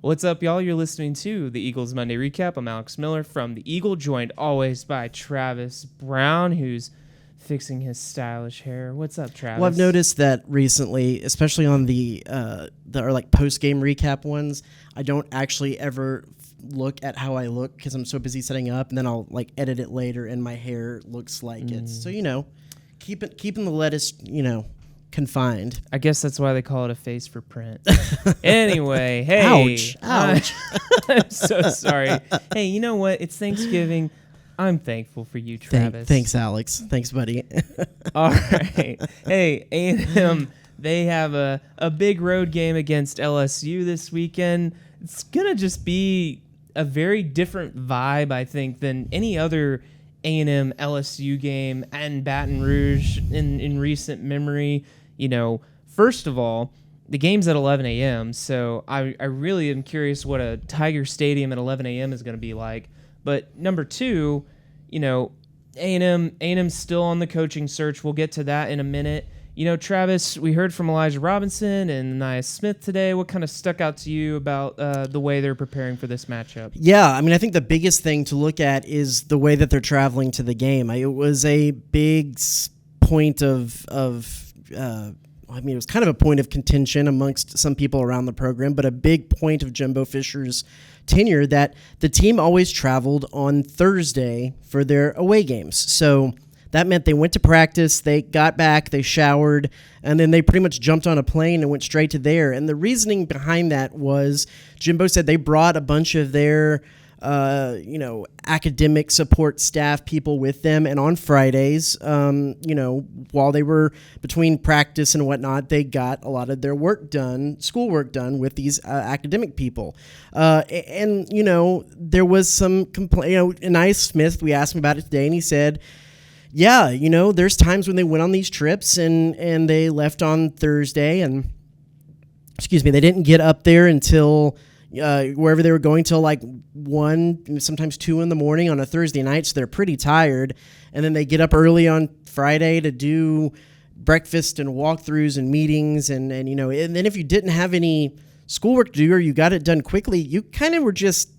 What's up, y'all? You're listening to the Eagles Monday Recap. I'm Alex Miller from the Eagle, joined always by Travis Brown, who's fixing his stylish hair. What's up, Travis? Well, I've noticed that recently, especially on the post-game recap ones, I don't actually ever look at how I look because I'm so busy setting up, and then I'll edit it later, and my hair looks like it. So keeping the lettuce confined. I guess that's why they call it a face for print. Anyway, hey. Ouch. I'm so sorry. Hey, you know what? It's Thanksgiving. I'm thankful for you, Travis. Thanks, Alex. Thanks, buddy. All right. Hey, A&M, they have a big road game against LSU this weekend. It's going to just be a very different vibe, I think, than any other A&M LSU game and Baton Rouge in recent memory. First of all, the game's at 11 a.m., so I really am curious what a Tiger Stadium at 11 a.m. is going to be like. But number two, A&M's still on the coaching search. We'll get to that in a minute. Travis, we heard from Elijah Robinson and Nia Smith today. What kind of stuck out to you about the way they're preparing for this matchup? Yeah, I think the biggest thing to look at is the way that they're traveling to the game. It was a big point of it was kind of a point of contention amongst some people around the program, but a big point of Jimbo Fisher's tenure that the team always traveled on Thursday for their away games. So that meant they went to practice, they got back, they showered, and then they pretty much jumped on a plane and went straight to there. And the reasoning behind that was Jimbo said they brought a bunch of their academic support staff people with them. And on Fridays, while they were between practice and whatnot, they got a lot of their schoolwork done with these academic people. There was some complaint. Nia Smith, we asked him about it today, and he said, yeah, there's times when they went on these trips and they left on Thursday and, they didn't get up there until wherever they were going till 1, sometimes 2 in the morning on a Thursday night. So they're pretty tired. And then they get up early on Friday to do breakfast and walkthroughs and meetings. And then if you didn't have any schoolwork to do or you got it done quickly, you kind of were just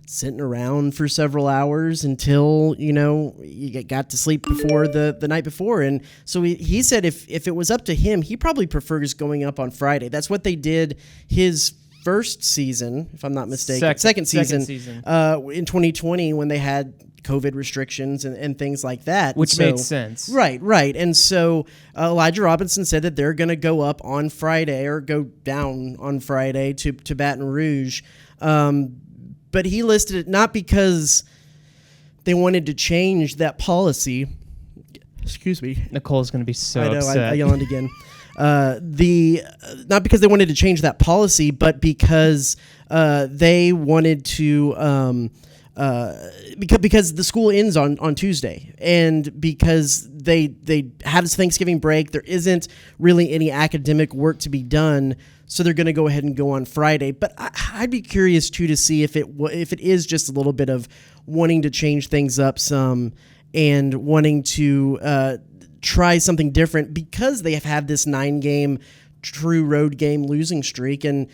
sitting around for several hours until, you got to sleep before the night before. And so he said if it was up to him, he probably prefers going up on Friday. That's what they did his first season, if I'm not mistaken. Second season. In 2020 when they had COVID restrictions and things like that. Which made sense. Right. And so Elijah Robinson said that they're going to go up on Friday or go down on Friday to Baton Rouge. But he listed it not because they wanted to change that policy. Excuse me. Nicole's going to be so upset. I yawned again. Not because they wanted to change that policy, but because they wanted to because the school ends on Tuesday, and because they had this Thanksgiving break, there isn't really any academic work to be done, so they're going to go ahead and go on Friday. But I'd be curious too to see if it is just a little bit of wanting to change things up some and wanting to try something different because they have had this 9-game true road game losing streak, and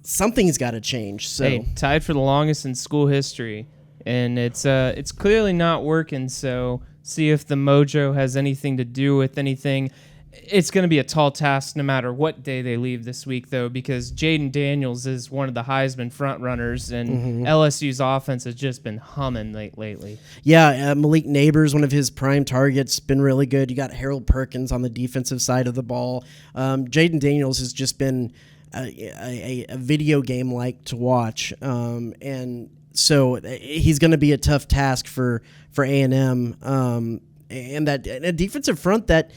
something's got to change. So hey, tied for the longest in school history, and it's clearly not working. So see if the mojo has anything to do with anything. It's going to be a tall task no matter what day they leave this week, though, because Jaden Daniels is one of the Heisman frontrunners, and LSU's offense has just been humming lately. Yeah, Malik Neighbors, one of his prime targets, been really good. You got Harold Perkins on the defensive side of the ball. Jaden Daniels has just been a video game-like to watch, and so he's going to be a tough task for A&M, and a defensive front that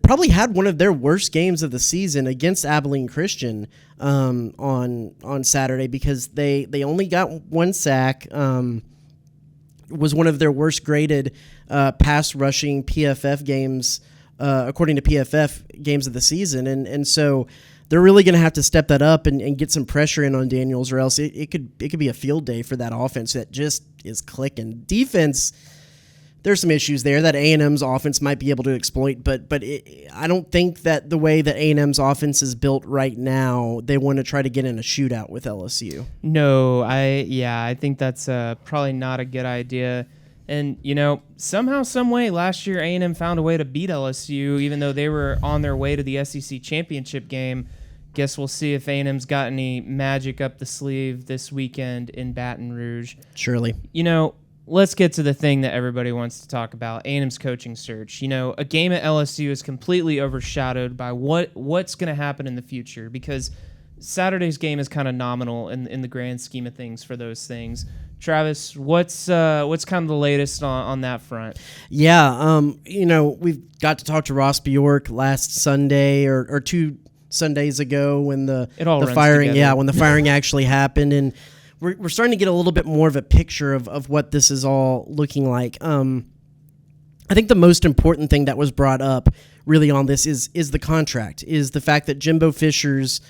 probably had one of their worst games of the season against Abilene Christian on Saturday, because they only got 1 sack. Was one of their worst graded pass rushing PFF games, according to PFF, games of the season, and so they're really going to have to step that up and get some pressure in on Daniels, or else it could be a field day for that offense that just is clicking. Defense, there's some issues there that A&M's offense might be able to exploit, but I don't think that the way that A&M's offense is built right now, they want to try to get in a shootout with LSU. No, I think that's probably not a good idea. And, somehow, some way, last year A&M found a way to beat LSU, even though they were on their way to the SEC championship game. Guess we'll see if A&M's got any magic up the sleeve this weekend in Baton Rouge. Surely. Let's get to the thing that everybody wants to talk about, A&M's coaching search. A game at LSU is completely overshadowed by what's going to happen in the future, because Saturday's game is kind of nominal in the grand scheme of things for those things. Travis, what's kind of the latest on that front? Yeah, we've got to talk to Ross Bjork last Sunday or 2 Sundays ago when the firing, when the firing actually happened, and we're starting to get a little bit more of a picture of what this is all looking like. I think the most important thing that was brought up really on this is the contract, is the fact that Jimbo Fisher's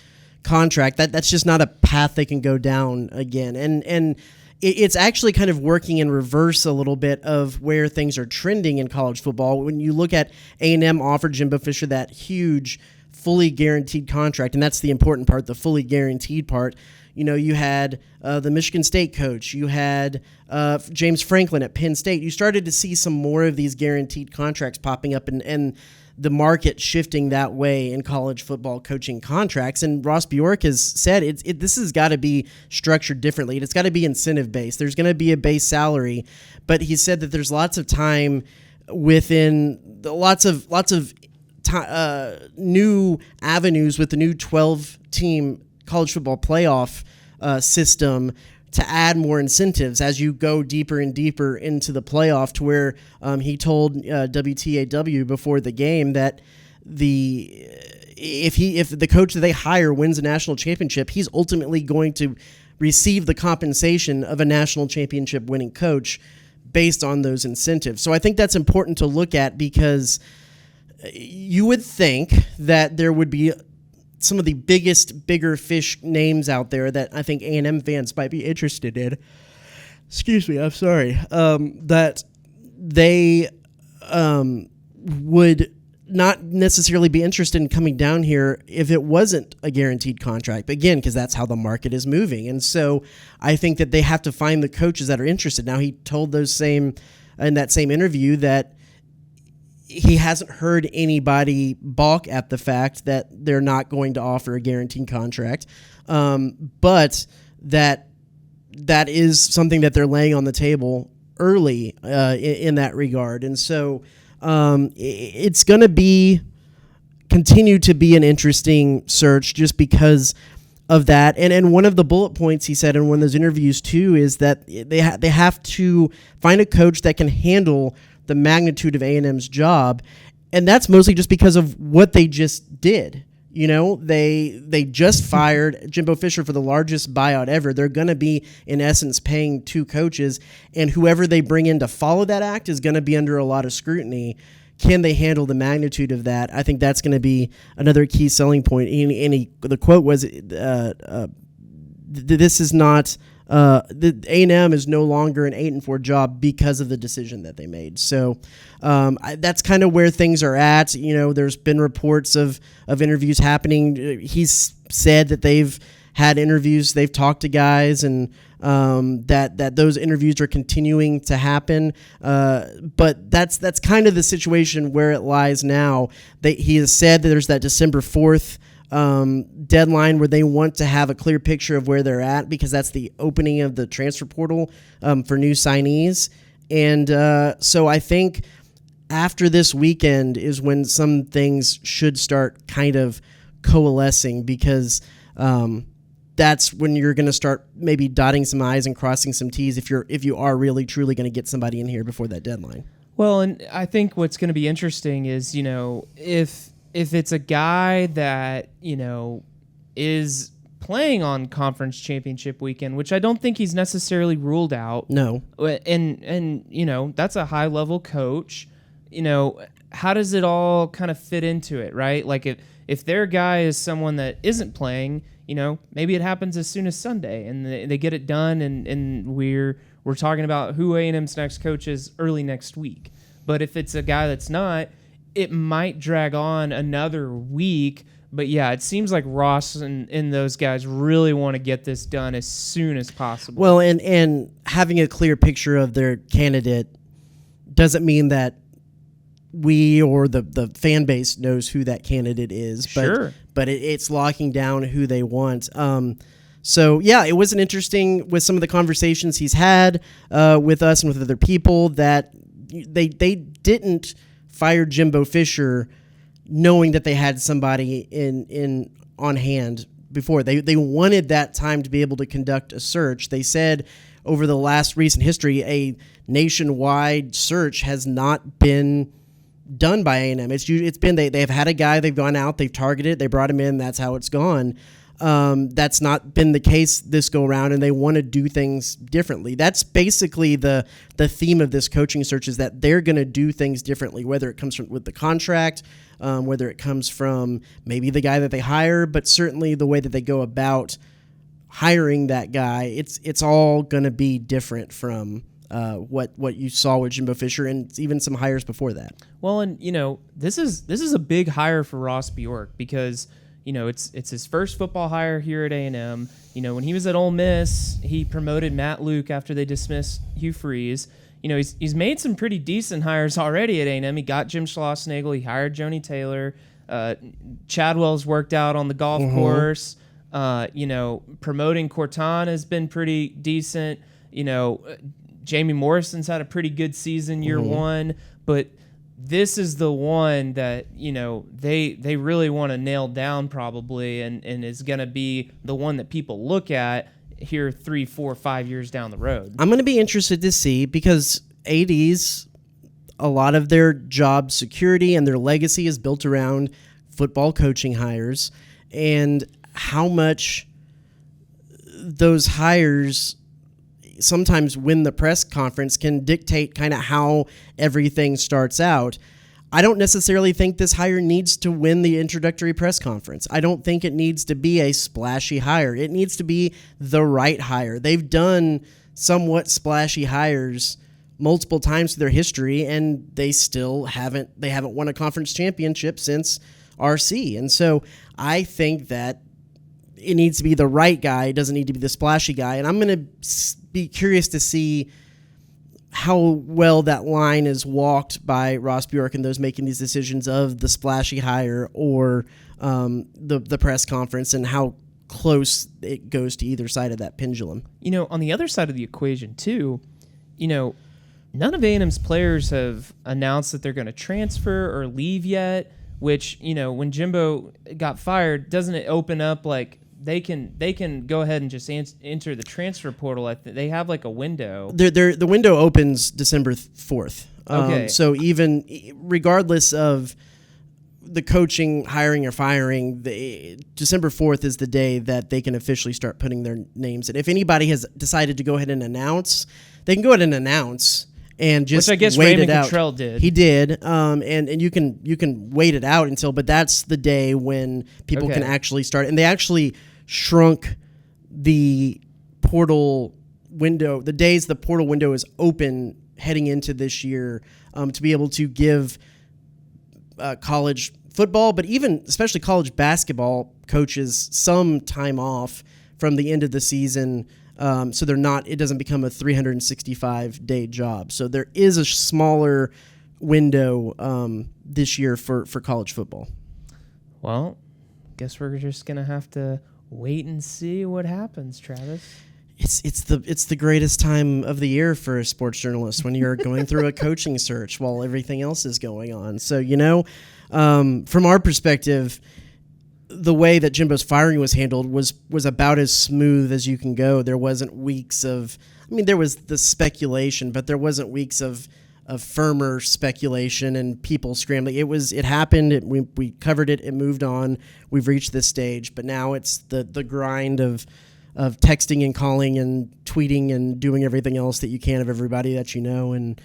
contract, that's just not a path they can go down again, and it's actually kind of working in reverse a little bit of where things are trending in college football. When you look at A&M offered Jimbo Fisher that huge fully guaranteed contract, and that's the important part, the fully guaranteed part. You had the Michigan State coach, you had James Franklin at Penn State. You started to see some more of these guaranteed contracts popping up, and the market shifting that way in college football coaching contracts. And Ross Bjork has said this has got to be structured differently. It's got to be incentive based. There's going to be a base salary, but he said that there's lots of time within lots of new avenues with the new 12-team college football playoff system to add more incentives as you go deeper and deeper into the playoff, to where he told WTAW before the game that if the coach that they hire wins a national championship, he's ultimately going to receive the compensation of a national championship winning coach based on those incentives. So I think that's important to look at, because you would think that there would be some of the bigger fish names out there that I think A&M fans might be interested in. Excuse me, I'm sorry. That they would not necessarily be interested in coming down here if it wasn't a guaranteed contract. Again, because that's how the market is moving. And so I think that they have to find the coaches that are interested. Now, he told in that same interview that he hasn't heard anybody balk at the fact that they're not going to offer a guaranteed contract, but that is something that they're laying on the table early in that regard. And so it's going to continue to be an interesting search just because of that. And one of the bullet points he said in one of those interviews too is that they have to find a coach that can handle the magnitude of A&M's job, and that's mostly just because of what they just did. They just fired Jimbo Fisher for the largest buyout ever. They're going to be, in essence, paying 2 coaches, and whoever they bring in to follow that act is going to be under a lot of scrutiny. Can they handle the magnitude of that? I think that's going to be another key selling point. The quote was, "This is not." The A&M is no longer an 8-4 job because of the decision that they made. So that's kind of where things are at. There's been reports of interviews happening. He's said that they've had interviews, they've talked to guys, and that those interviews are continuing to happen. But that's kind of the situation where it lies now. He has said that there's that December 4th deadline where they want to have a clear picture of where they're at, because that's the opening of the transfer portal for new signees. And so I think after this weekend is when some things should start kind of coalescing, because that's when you're going to start maybe dotting some I's and crossing some T's if you are really truly going to get somebody in here before that deadline. Well, and I think what's going to be interesting is, if it's a guy that, is playing on conference championship weekend, which I don't think he's necessarily ruled out. No. And that's a high-level coach. How does it all kind of fit into it, right? Like if their guy is someone that isn't playing, maybe it happens as soon as Sunday and they get it done, and we're talking about who A&M's next coach is early next week. But if it's a guy that's not, it might drag on another week. But yeah, it seems like Ross and those guys really want to get this done as soon as possible. Well, and having a clear picture of their candidate doesn't mean that we or the fan base knows who that candidate is. Sure. But it's locking down who they want. So, yeah, it was an interesting with some of the conversations he's had with us and with other people that they didn't fire Jimbo Fisher knowing that they had somebody in on hand before. They wanted that time to be able to conduct a search. They said over the last recent history, a nationwide search has not been done by A&M. It's been they've had a guy, they've gone out, they've targeted, they brought him in, that's how it's gone. That's not been the case this go around, and they want to do things differently. That's basically the theme of this coaching search, is that they're going to do things differently, whether it comes from with the contract, whether it comes from maybe the guy that they hire, but certainly the way that they go about hiring that guy. It's all going to be different from what you saw with Jimbo Fisher and even some hires before that. Well, and this is a big hire for Ross Bjork because it's his first football hire here at A&M. When he was at Ole Miss, he promoted Matt Luke after they dismissed Hugh Freeze. He's made some pretty decent hires already at A&M. He got Jim Schlossnagle. He hired Joni Taylor. Chadwell's worked out on the golf course. Promoting Corton has been pretty decent. Jamie Morrison's had a pretty good season year one, but this is the one that they really want to nail down probably, and is going to be the one that people look at here 3, 4, 5 years down the road. I'm going to be interested to see, because ADs, a lot of their job security and their legacy is built around football coaching hires, and how much those hires sometimes win the press conference can dictate kind of how everything starts out. I don't necessarily think this hire needs to win the introductory press conference. I don't think it needs to be a splashy hire. It needs to be the right hire. They've done somewhat splashy hires multiple times through their history, and they still haven't won a conference championship since RC. And so I think that it needs to be the right guy. It doesn't need to be the splashy guy. And I'm going to be curious to see how well that line is walked by Ross Bjork and those making these decisions of the splashy hire or the press conference, and how close it goes to either side of that pendulum. On the other side of the equation too, none of A&M's players have announced that they're going to transfer or leave yet, which, when Jimbo got fired, doesn't it open up like they can go ahead and just enter the transfer portal? They have like a window. The window opens December 4th. Okay. So even regardless of the coaching, hiring or firing, December 4th is the day that they can officially start putting their names in. If anybody has decided to go ahead and announce, they can go ahead and announce and just which I guess wait Raymond it out. Cottrell did. He did, and you can wait it out until, but that's the day when people can actually start. And they actually shrunk the portal window, the days the portal window is open heading into this year, to be able to give college football, but even especially college basketball coaches some time off from the end of the season. So it doesn't become a 365-day job. So there is a smaller window this year for college football. Well, guess we're just going to have to wait and see what happens, Travis. It's the greatest time of the year for a sports journalist, when you're going through a coaching search while everything else is going on. So, from our perspective, the way that Jimbo's firing was handled was about as smooth as you can go. There wasn't weeks of, there was the speculation, but there wasn't weeks of firmer speculation and people scrambling. It happened. We covered it. It moved on. We've reached this stage, but now it's the grind of texting and calling and tweeting and doing everything else that you can of everybody that you know. And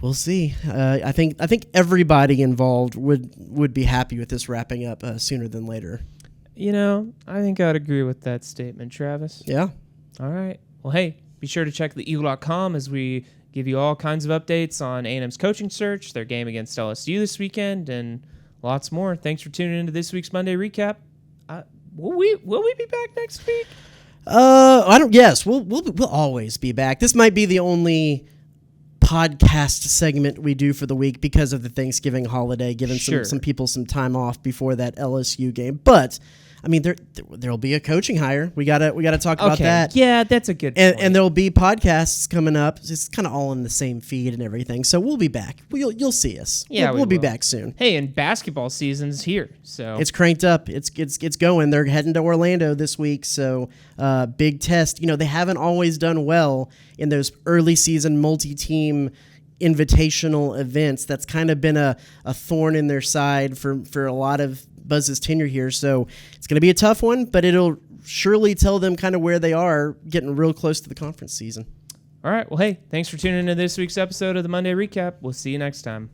We'll see. I think everybody involved would be happy with this wrapping up sooner than later. I think I'd agree with that statement, Travis. Yeah. All right. Well, hey, be sure to check theeagle.com as we give you all kinds of updates on A&M's coaching search, their game against LSU this weekend, and lots more. Thanks for tuning into this week's Monday recap. Will we be back next week? I don't. Yes, we'll always be back. This might be the only podcast segment we do for the week because of the Thanksgiving holiday, giving some people some time off before that LSU game. But I mean, there'll be a coaching hire. We gotta talk about that. Yeah, that's a good point. And there'll be podcasts coming up. It's kind of all in the same feed and everything. So we'll be back. You'll see us. Yeah, we'll be back soon. Hey, and basketball season's here, so it's cranked up. It's going. They're heading to Orlando this week. So big test. They haven't always done well in those early season multi-team invitational events. That's kind of been a thorn in their side for a lot of Buzz's tenure here. So it's going to be a tough one, but it'll surely tell them kind of where they are getting real close to the conference season. All right. Well, hey, thanks for tuning into this week's episode of the Monday Recap. We'll see you next time.